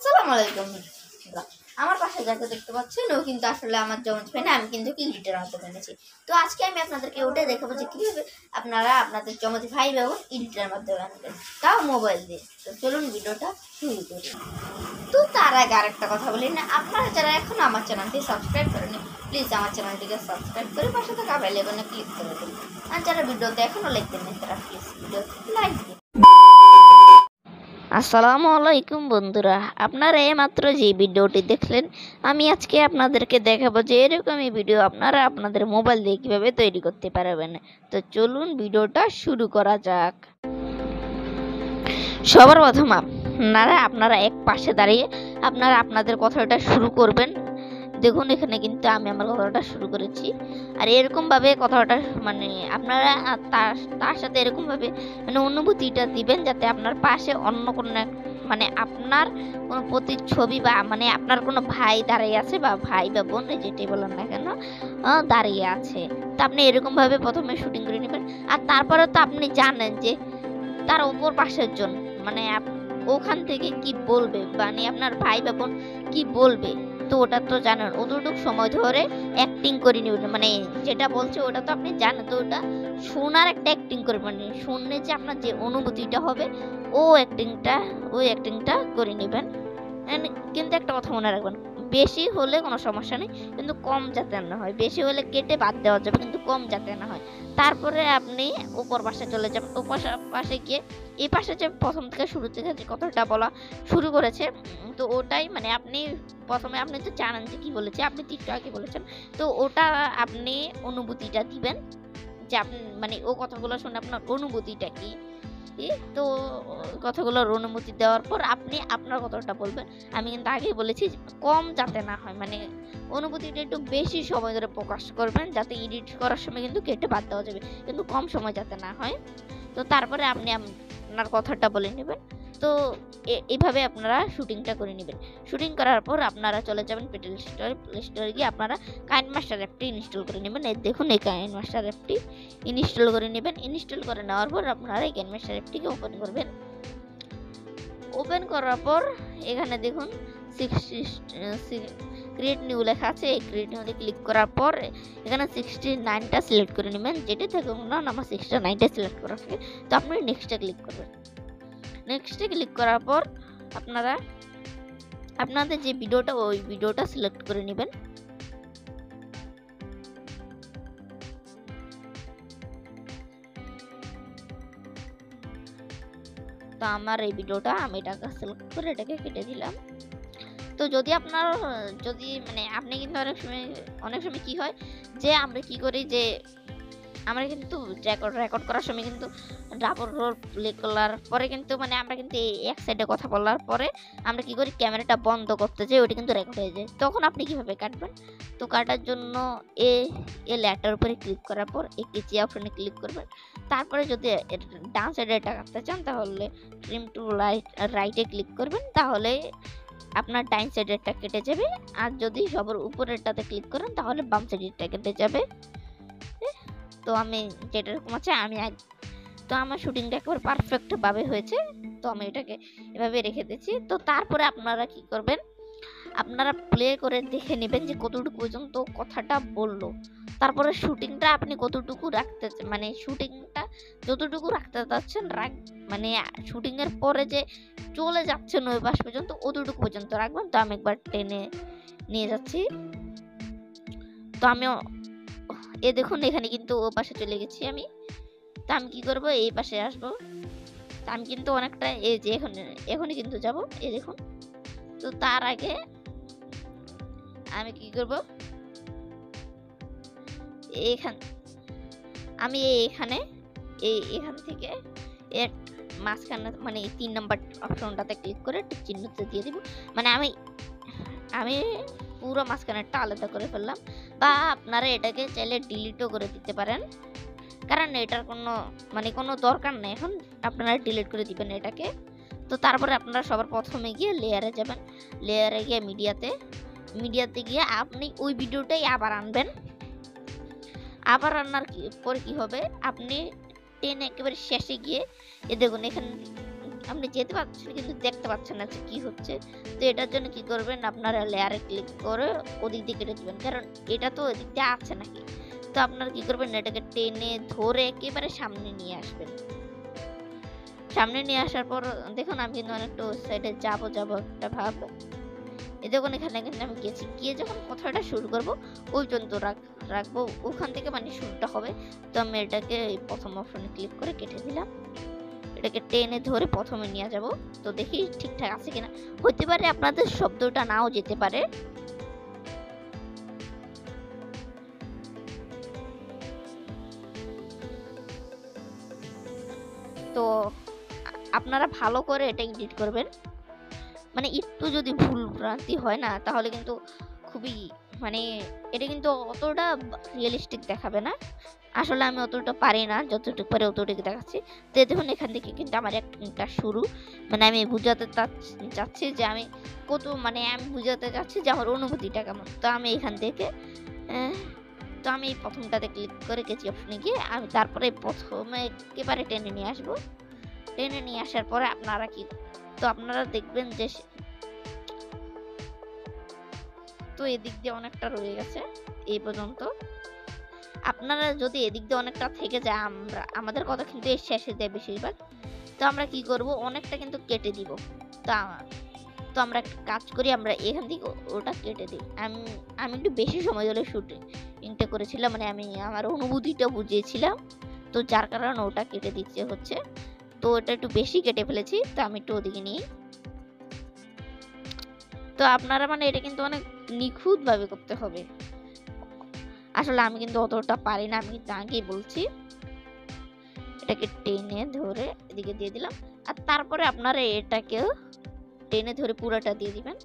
আসসালামু আলাইকুম। আমার পাশে যাকে দেখতে পাচ্ছেন ও কিন্তু আসলে আমার জমজ ভাই না, আমি কিন্তু এডিটের মাধ্যমে এনেছি। তো আজকে আমি আপনাদেরকে ওটাই দেখাবো যে কীভাবে আপনারা আপনাদের জমজ ভাই বোন এডিটের মাধ্যমে আনবেন, তাও মোবাইল দিয়ে। তো চলুন ভিডিওটা শুরু করি। তো তার আগে আরেকটা কথা বলি না, আপনারা যারা এখন আমার চ্যানেলটি সাবস্ক্রাইব করেনি প্লিজ আমার চ্যানেলটিকে সাবস্ক্রাইব করে পাশে থাকা বেল আইকনে ক্লিক করে দিন। আর যারা ভিডিওতে এখনও লাইক দেননি তারা প্লিজ ভিডিওতে লাইক দিন। আসসালামু আলাইকুম বন্ধুরা, আপনারা এইমাত্র যে ভিডিওটি দেখলেন আমি আজকে আপনাদেরকে দেখাবো যে এরকমই ভিডিও আপনারা আপনাদের মোবাইল দিয়ে কীভাবে তৈরি করতে পারবেন। তো চলুন ভিডিওটা শুরু করা যাক। সবার প্রথম আপনারা এক পাশে দাঁড়িয়ে আপনাদের কথাটা শুরু করবেন। দেখুন এখানে কিন্তু আমি আমার কথাটা শুরু করেছি, আর এরকমভাবে কথাটা মানে আপনারা তার সাথে এরকমভাবে মানে অনুভূতিটা দিবেন যাতে আপনার পাশে অন্য কোনো মানে আপনার কোনো প্রতিচ্ছবি বা মানে আপনার কোনো ভাই দাঁড়িয়ে আছে বা ভাই বা বোন যেটাই বলেন না কেন দাঁড়িয়ে আছে। তো আপনি এরকমভাবে প্রথমে শুটিং করে নেবেন। আর তারপরে তো আপনি জানেন যে তার ওপর পাশের জন মানে ওখান থেকে কি বলবে, মানে আপনার ভাই বা বোন কি বলবে, তো ওটা তো জানেন। অতটুকু সময় ধরে অ্যাক্টিং করে নেবেন, মানে যেটা বলছে ওটা তো আপনি জানেন, তো ওটা শোনার একটা অ্যাক্টিং করবেন, মানে শুনলে যে আপনার যে অনুভূতিটা হবে ওই অ্যাক্টিংটা করে নেবেন। কিন্তু একটা কথা মনে রাখবেন, বেশি হলে কোনো সমস্যা নেই, কিন্তু কম যাতে না হয়। বেশি হলে কেটে বাদ দেওয়া যাবে, কিন্তু কম যাতে না হয়। তারপরে আপনি উপর পাশে চলে যাবেন। উপর পাশে গিয়ে এই পাশে যে প্রথম থেকে শুরু থেকে যে কথাটা বলা শুরু করেছে, তো ওটাই মানে আপনি প্রথমে আপনি তো জানেন যে কি বলেছে, আপনি একটু আগে বলেছেন, তো ওটা আপনি অনুভূতিটা দিবেন যে আপনি মানে ও কথাগুলো শুনে আপনার অনুভূতিটা কি। তো কথাগুলোর অনুমতি দেওয়ার পর আপনি আপনার কথাটা বলবেন। আমি কিন্তু আগেই বলেছি কম যাতে না হয়, মানে অনুভূতিটা একটু বেশি সময় ধরে প্রকাশ করবেন যাতে এডিট করার সময় কিন্তু কেটে বাদ দেওয়া যাবে, কিন্তু কম সময় যাতে না হয়। তো তারপরে আপনি আপনার কথাটা বলে নেবেন। তো এইভাবে আপনারা শুটিংটা করে নেবেন। শুটিং করার পর আপনারা চলে যাবেন প্লে স্টোরে গিয়ে আপনারা কাইনমাস্টার অ্যাপটি ইনস্টল করে নেবেন। দেখুন এই কাইনমাস্টার অ্যাপটি ইনস্টল করে নেবেন। ইনস্টল করে নেওয়ার পর আপনারা এই কাইনমাস্টার অ্যাপটিকে ওপেন করবেন। ওপেন করার পর এখানে দেখুন ক্রিয়েট নিউ লেখা আছে। এই ক্রিয়েট নিউতে ক্লিক করার পর এখানে 69টা সিলেক্ট করে নেবেন, যেটা থেকে না আমার 69টা সিলেক্ট করা থাকে। তো আপনি নেক্সটে ক্লিক করবেন। নেক্সটে ক্লিক করার পর আপনারা আপনাদের যে ভিডিওটা ওই ভিডিওটা সিলেক্ট করে নেবেন। তো আমার এই ভিডিওটা আমি এটাকে সিলেক্ট করে এটাকে কেটে দিলাম। তো যদি আপনার মানে আপনি কিন্তু অনেক সময় কি হয় যে আমরা কি করি যে আমরা কিন্তু রেকর্ড করার সময় কিন্তু ডাবল রোল প্লে করার পরে কিন্তু মানে আমরা কিন্তু এক সাইডে কথা বলার পরে আমরা কি করি ক্যামেরাটা বন্ধ করতে যাই, ওটা কিন্তু রেকর্ড হয়ে যায়। তখন আপনি কিভাবে কাটবেন? তো কাটার জন্য এ লেটার উপরে ক্লিক করার পর এই কেচি অপশনে ক্লিক করবেন। তারপরে যদি ডান সাইডে এটা কাটতে চান তাহলে ট্রিম টু রাইটে ক্লিক করবেন, তাহলে আপনার ডাইন সাইডেরটা কেটে যাবে। আর যদি সবার উপরেরটাতে ক্লিক করেন তাহলে বাম সাইডেরটা কেটে যাবে। তো আমি যেটা এরকম আছে তো আমার শুটিংটা একবার পারফেক্ট ভাবে হয়েছে। তো আমি এটাকে এভাবে রেখে দিয়েছি। তো তারপরে আপনারা কি করবেন, আপনারা প্লে করে দেখে নেবেন যে কতটুকু পর্যন্ত কথাটা বললো। তারপরে শুটিংটা আপনি কতটুকু রাখতে মানে শুটিংটা যতটুকু রাখতে চাচ্ছেন মানে শুটিং এর পরে যে চলে যাচ্ছেন ওই পাশ পর্যন্ত অতটুকু পর্যন্ত রাখবেন। তো আমি একবার টেনে নিয়ে যাচ্ছি। তো আমি দেখুন এখানে কিন্তু ও পাশে চলে গেছি আমি। তো আমি কি করব, এই পাশে আসবো। তো আমি কিন্তু অনেকটা এই যে এখনই কিন্তু যাব, এই দেখুন। তো তার আগে আমি কি করব, আমি এখান থেকে এর মাঝখানে মানে 3 নাম্বার অপশনটাতে ক্লিক করে একটা চিহ্নতে দিয়ে দিব। মানে আমি পুরো মাঝখানেরটা আলাদা করে ফেললাম। বা আপনারা এটাকে চাইলে ডিলিটও করে দিতে পারেন, কারণ এটার কোনো দরকার নেই এখন, আপনারা ডিলিট করে দিবেন এটাকে। তো তারপরে আপনারা সবার প্রথমে গিয়ে লেয়ারে যাবেন। লেয়ারে গিয়ে মিডিয়াতে গিয়ে আপনি ওই ভিডিওটাই আবার আনবেন। আবার আনার পরে কি হবে, আপনি টেনে একেবারে শেষে গিয়ে দেখুন আপনি যেতে পারছেন কিন্তু দেখতে পাচ্ছেন না যে কি হচ্ছে। তো এটার জন্য কি করবেন, আপনারা লেয়ারে ক্লিক করে ওদিক দিয়ে কেটে দিবেন, কারণ এটা তো এদিক দিয়ে আছে নাকি। তো আপনারা কি করবেন, এটাকে টেনে ধরে একেবারে সামনে নিয়ে আসবেন। সামনে নিয়ে আসার পর দেখুন আমি কিন্তু অনেকটা ওই সাইডে যাবো একটা ভাব। এই দেখুন এখানে কিন্তু আমি গেছি, গিয়ে যখন কথাটা শুরু করব ওই পর্যন্ত রাখবো, ওখান থেকে মানে শুরুটা হবে। তো আমি এটাকে এই প্রথম অপশনে ক্লিক করে কেটে দিলাম। এটাকে টেনে ধরে প্রথমে নিয়ে যাব। তো দেখি ঠিকঠাক আছে কিনা, হতে পারে আপনাদের শব্দটা নাও যেতে পারে। তো আপনারা ভালো করে এটা এডিট করবেন, মানে একটু যদি ভুল ভ্রান্তি হয় না তাহলে কিন্তু খুবই মানে এটা কিন্তু অতটা রিয়েলিস্টিক দেখাবে না। আসলে আমি অতটা পারি না, যতটুকু পারি অতটুকু দেখাচ্ছি। তো দেখুন এখান থেকে কিন্তু আমার একটা শুরু, মানে আমি বুঝাতে চাচ্ছি যে আমি কত, মানে আমি বুঝাতে চাচ্ছি যে আমার অনুভূতিটা কেমন। তো আমি এখান থেকে তো আমি প্রথমটাতে ক্লিক করে গেছি অপশনে গিয়ে, আমি তারপরে প্রথমে একেবারে টেনে নিয়ে আসবো। টেনে নিয়ে আসার পরে আপনারা কি, তো আপনারা দেখবেন যে তো এদিক দিয়ে অনেকটা রয়ে গেছে এই পর্যন্ত। আপনারা যদি এদিক দিয়ে অনেকটা থেকে যায়, আমাদের কথা কিন্তু এর শেষে দেয় বেশিরভাগ। তো আমরা কি করব, অনেকটা কিন্তু কেটে দিব। তো আমরা একটা কাজ করি, আমরা এখান থেকে ওটা কেটে দিই। আমি একটু বেশি সময় ধরে শুটিংটা করেছিলাম, মানে আমি আমার অনুভূতিটা বুঝিয়েছিলাম, তো যার কারণে ওটা কেটে দিতে হচ্ছে। তো ওটা একটু বেশি কেটে ফেলেছি, তো আমি একটু ওদিকে নিই। তো আপনারা মানে এটা কিন্তু অনেক নিখুঁত ভাবে করতে হবে, আসলে আমি কিন্তু অতটা পারি না, আমি কিন্তু আগেই বলছি। এটাকে টেনে ধরে এদিকে দিয়ে দিলাম, আর তারপরে আপনারা এটাকে টেনে ধরে পুরোটা দিয়ে দিবেন।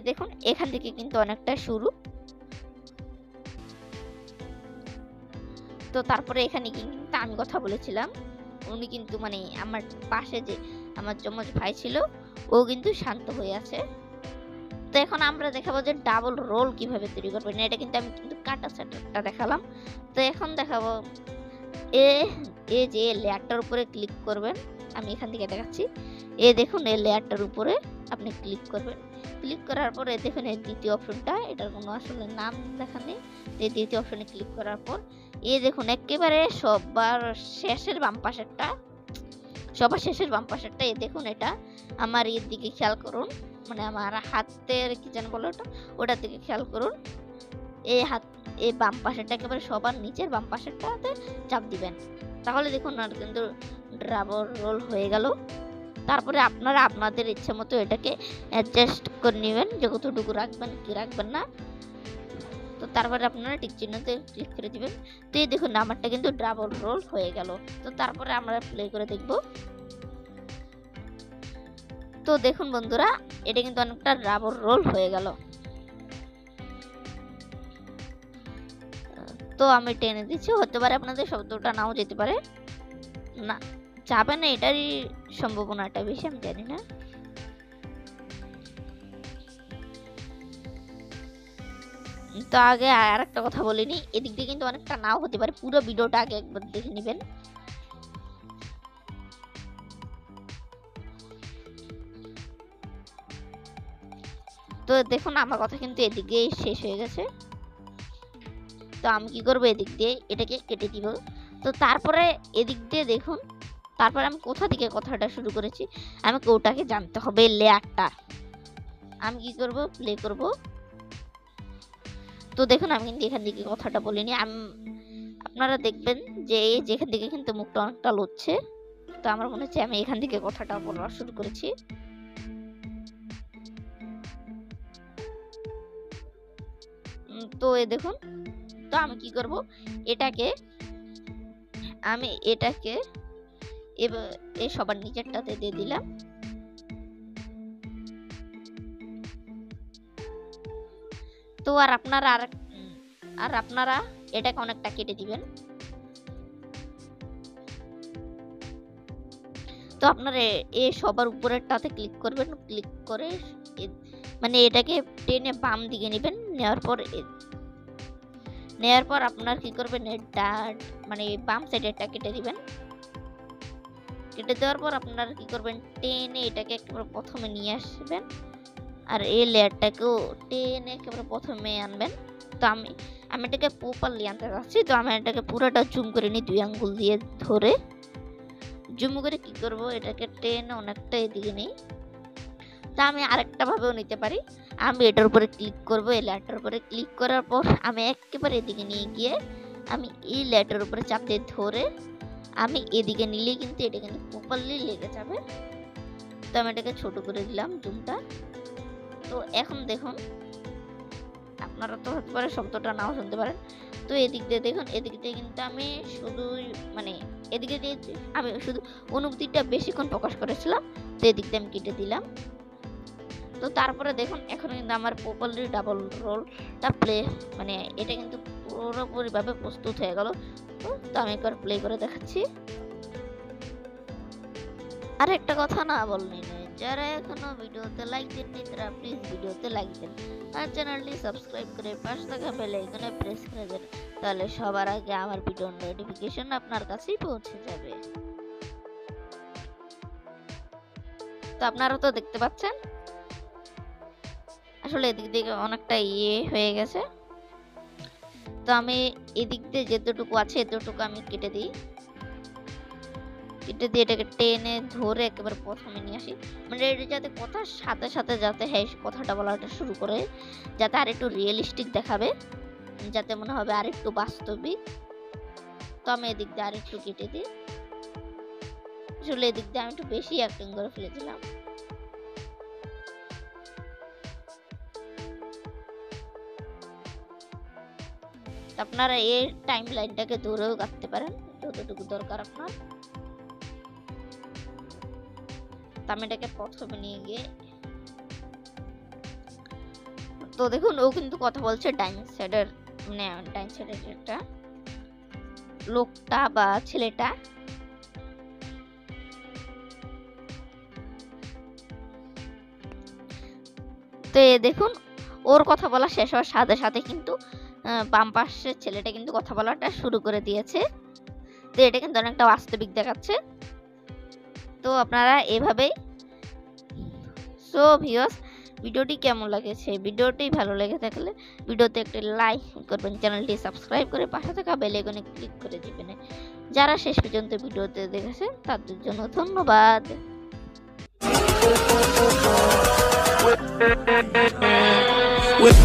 দেখুন এখান থেকে কিন্তু অনেকটা শুরু। তো তারপরে এখানে কিন্তু আমি কথা বলেছিলাম, উনি কিন্তু মানে আমার পাশে যে আমার যমজ ভাই ছিল ও কিন্তু শান্ত হয়ে আছে। তো এখন আমরা দেখাবো যে ডাবল রোল কিভাবে তৈরি করবেন। এটা কিন্তু আমি কিন্তু কাটা সেটটা দেখালাম। তো এখন দেখাবো এই যে লেয়ারটার উপরে ক্লিক করবেন, আমি এখান থেকে দেখাচ্ছি। দেখুন এই লেয়ারটার উপরে আপনি ক্লিক করবেন। ক্লিক করার পরে দেখুন এই দ্বিতীয় অপশনটা, এটার কোনো আসলে নাম দেখা নেই। এই দ্বিতীয় অপশনে ক্লিক করার পর দেখুন একেবারে সবার শেষের বাম পাশেরটা, দেখুন এটা আমার এর দিকে খেয়াল করুন, মানে আমার হাতের কি যেন বলো ওটার দিকে খেয়াল করুন। এই বাম পাশেরটা একেবারে সবার নিচের বাম পাশেরটাতে চাপ দিবেন, তাহলে দেখুন আর কিন্তু ডাবল রোল হয়ে গেল। তারপরে আপনারা আপনাদের ইচ্ছে মতো এটাকে অ্যাডজাস্ট করে নেবেন যে কতটুকু রাখবেন কি রাখবেন না। তো তারপরে আপনারা টিক চিহ্নতে ক্লিক করে দিবেন। তো এই দেখুন আমারটা কিন্তু ডাবল রোল হয়ে গেল। তো তারপরে আমরা প্লে করে দেখব। তো দেখুন বন্ধুরা, এটা কিন্তু অনেকটা ডাবল রোল হয়ে গেল। তো আমি টেনে দিচ্ছি, হতে পারে আপনাদের শব্দটা নাও যেতে পারে, না যাবে না এটারই সম্ভাবনাটা বেশি, আমি জানি না। তো আগে আর একটা কথা বলিনি, এদিক দিয়ে কিন্তু অনেকটা নাও হতে পারে, পুরো ভিডিওটা আগে একবার দেখে নেবেন। তো দেখুন আমার কথা কিন্তু এদিকে শেষ হয়ে গেছে। তো আমি কি করবো, এদিক দিয়ে এটাকে কেটে দিব। তো তারপরে এদিক দিয়ে দেখুন, তারপরে আমি কোথা থেকে কথাটা শুরু করেছি আমাকে ওটাকে জানতে হবে, লেয়ারটা। আমি কি করব, প্লে করব। তো দেখুন আমি কিন্তু এখান থেকে কথাটা বলিনি, আপনারা দেখবেন যে যেখান থেকে কিন্তু মুখটা অনেকটা লড়ছে। তো আমার মনে হচ্ছে আমি এখান থেকে কথাটা বলা শুরু করেছি। তো দেখুন, তো আমি কি করব, এটাকে এবার এই সবার নিচেরটাতে দিয়ে দিলাম। তো আর আপনারা এটাকে অনেকটা কেটে দিবেন। তো আপনারা এই সবার উপরেরটাতে ক্লিক করবেন, ক্লিক করে মানে এটাকে টেনে বাম দিকে নেবেন, নেওয়ার পর আপনার কি করবেন, মানে বাম সাইডেরটা কেটে দিবেন। কেটে দেওয়ার পর আপনারা কি করবেন, টেনে এটাকে একেবারে প্রথমে নিয়ে আসবেন, আর এই লেয়ারটাকেও টেনে একেবারে প্রথমে আনবেন। তো আমি এটাকে প্রপারলি আনতে চাচ্ছি, তো আমি এটাকে পুরোটা জুম করে নিই 2 আঙ্গুল দিয়ে ধরে। জুম করে কি করব, এটাকে টেনে অনেকটা এদিকে নিই। তা আমি আরেকটা ভাবেও নিতে পারি, আমি এটার উপরে ক্লিক করব, এই লেয়ারটার উপরে ক্লিক করার পর আমি একেবারে এদিকে নিয়ে গিয়ে আমি এই লেয়ারটার উপরে চাপ দিয়ে ধরে আমি এদিকে নিলে কিন্তু এটা কিন্তু প্রপারলি লেগে যাবে। তো আমি এটাকে ছোট করে দিলাম জুমটা। তো এখন দেখুন, আপনারা তো হতে পারে শব্দটা নাও শুনতে পারেন। তো এদিক দিয়ে দেখুন, এদিক দিয়ে কিন্তু আমি শুধু মানে এদিকে দিয়ে আমি শুধু অনুভূতিটা বেশিক্ষণ প্রকাশ করেছিলাম। তো এদিক দিয়ে আমি কেটে দিলাম। তো তারপরে দেখুন এখন কিন্তু আমার প্রপারলি ডাবল রোলটা মানে এটা কিন্তু পুরোপুরিভাবে প্রস্তুত হয়ে গেল। তো আমি একবার প্লে করে দেখাচ্ছি। আর একটা কথা না বলনি নয়, যারা এখনো ভিডিওতে লাইক দেননি তারা প্লিজ ভিডিওতে লাইক দেন, আর চ্যানেলটি সাবস্ক্রাইব করে পাশে থাকা বেল আইকনে প্রেস করে দেন, তাহলে সবার আগে আমার ভিডিওর নোটিফিকেশন আপনার কাছেই পৌঁছে যাবে। তো আপনারা তো দেখতে পাচ্ছেন আসলে এদিক থেকে অনেকটা হয়ে গেছে। তো আমি এদিক দিয়ে যেতটুকু আছে এতটুকু আমি কেটে দিই, কেটে দিয়ে এটাকে টেনে ধরে একেবারে প্রথমে নিয়ে আসি, মানে এটা যাতে কথার সাথে সাথে যাতে হ্যাঁ কথাটা বলাটা শুরু করে, যাতে আর একটু রিয়েলিস্টিক দেখাবে, যাতে মনে হবে আর একটু বাস্তবিক। তো আমি এদিক দিয়ে আর একটু কেটে দিই, আসলে এদিক দিয়ে আমি একটু বেশি অ্যাক্টিং করে ফেলেছিলাম। আপনারা এই টাইম লাইনটাকে ধরেও কাটতে পারেন যতটুকু দরকার আপনার। আমি এটাকে প্রথমে নিয়ে গিয়ে, তো দেখুন ও কিন্তু কথা বলছে ডাইন সাইডের, মানে ডাইন সাইডের একটা লোকটা বা ছেলেটা। তো দেখুন ওর কথা বলা শেষ হওয়ার সাথে সাথে কিন্তু বাম পাশের ছেলেটা কিন্তু কথা বলাটা শুরু করে দিয়েছে। তো এটা কিন্তু অনেকটা বাস্তবিক দেখাচ্ছে। তো আপনারা এভাবেই। সো ভিউয়ার্স, ভিডিওটি কেমন লাগেছে, ভিডিওটি ভালো লেগে থাকলে ভিডিওতে একটা লাইক করবেন, চ্যানেলটি সাবস্ক্রাইব করে পাশে থাকা বেল আইকনে ক্লিক করে দিবেন। যারা শেষ পর্যন্ত ভিডিওতে দেখেছেন তাদের জন্য ধন্যবাদ। With